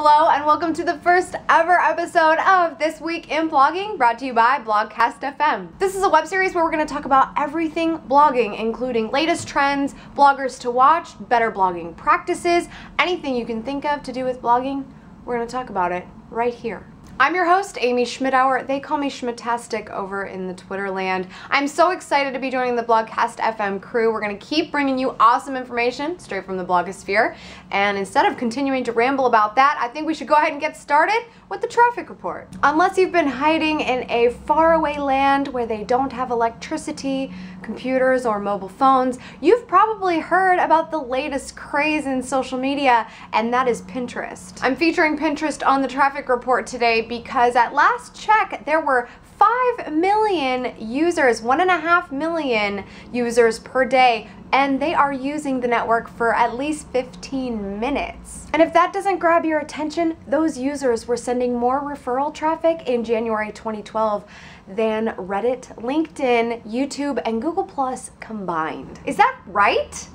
Hello and welcome to the first ever episode of This Week in Blogging, brought to you by BlogcastFM. This is a web series where we're going to talk about everything blogging, including latest trends, bloggers to watch, better blogging practices, anything you can think of to do with blogging, we're going to talk about it right here. I'm your host, Amy Schmittauer. They call me Schmittastic over in the Twitter land. I'm so excited to be joining the BlogcastFM crew. We're going to keep bringing you awesome information straight from the blogosphere. And instead of continuing to ramble about that, I think we should go ahead and get started with the traffic report. Unless you've been hiding in a faraway land where they don't have electricity, computers, or mobile phones, you've probably heard about the latest craze in social media, and that is Pinterest. I'm featuring Pinterest on the traffic report today because at last check, there were 5 million users, 1.5 million users per day, and they are using the network for at least 15 minutes. And if that doesn't grab your attention, those users were sending more referral traffic in January 2012 than Reddit, LinkedIn, YouTube, and Google Plus combined. Is that right?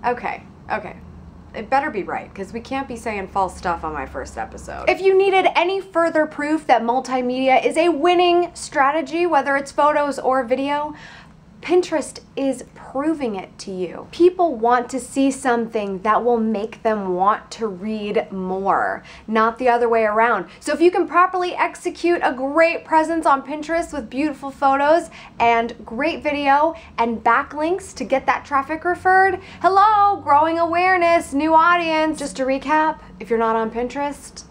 Okay. It better be right, because we can't be saying false stuff on my first episode. If you needed any further proof that multimedia is a winning strategy, whether it's photos or video, Pinterest is proving it to you. People want to see something that will make them want to read more, not the other way around. So if you can properly execute a great presence on Pinterest with beautiful photos and great video and backlinks to get that traffic referred, hello, growing awareness, new audience. Just to recap, if you're not on Pinterest,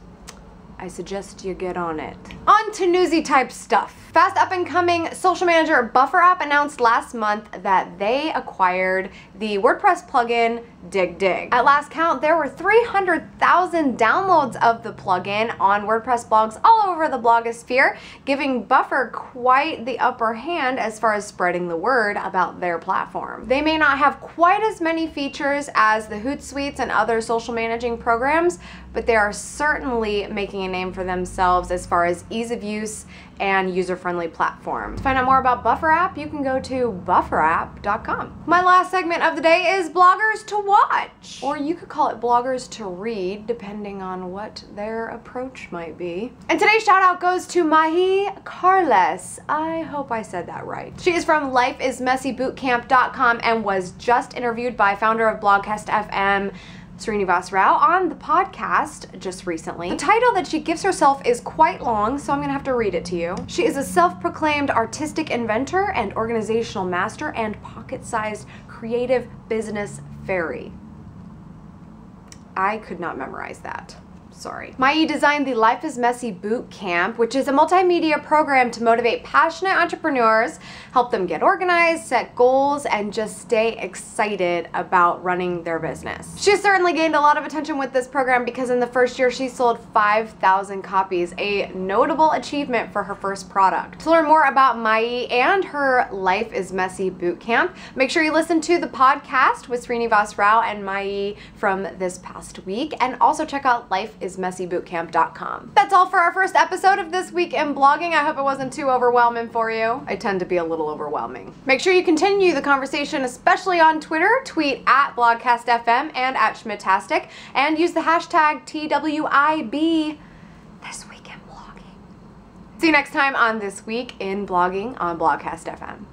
I suggest you get on it. On to newsy type stuff. Fast up and coming social manager Buffer App announced last month that they acquired the WordPress plugin Dig. At last count, there were 300,000 downloads of the plugin on WordPress blogs all over the blogosphere, giving Buffer quite the upper hand as far as spreading the word about their platform. They may not have quite as many features as the Hootsuite and other social managing programs, but they are certainly making a name for themselves as far as ease of use and user-friendly platform. To find out more about Buffer App, you can go to bufferapp.com. My last segment of the day is bloggers to watch, or you could call it bloggers to read, depending on what their approach might be. And today's shout out goes to Mahi Carles. I hope I said that right. She is from lifeismessybootcamp.com and was just interviewed by founder of BlogcastFM, Srini on the podcast just recently. The title that she gives herself is quite long, so I'm gonna have to read it to you. She is a self-proclaimed artistic inventor and organizational master and pocket-sized creative business fairy. I could not memorize that. Sorry. Mai designed the Life is Messy Boot Camp, which is a multimedia program to motivate passionate entrepreneurs, help them get organized, set goals, and just stay excited about running their business. She has certainly gained a lot of attention with this program because in the first year she sold 5,000 copies, a notable achievement for her first product. To learn more about Mai and her Life is Messy Boot Camp, make sure you listen to the podcast with Srini and Mai from this past week, and also check out lifeismessybootcamp.com. That's all for our first episode of This Week in Blogging. I hope it wasn't too overwhelming for you. I tend to be a little overwhelming. Make sure you continue the conversation, especially on Twitter. Tweet at BlogcastFM and at Schmittastic, and use the hashtag TWIB This Week in Blogging. See you next time on This Week in Blogging on BlogcastFM.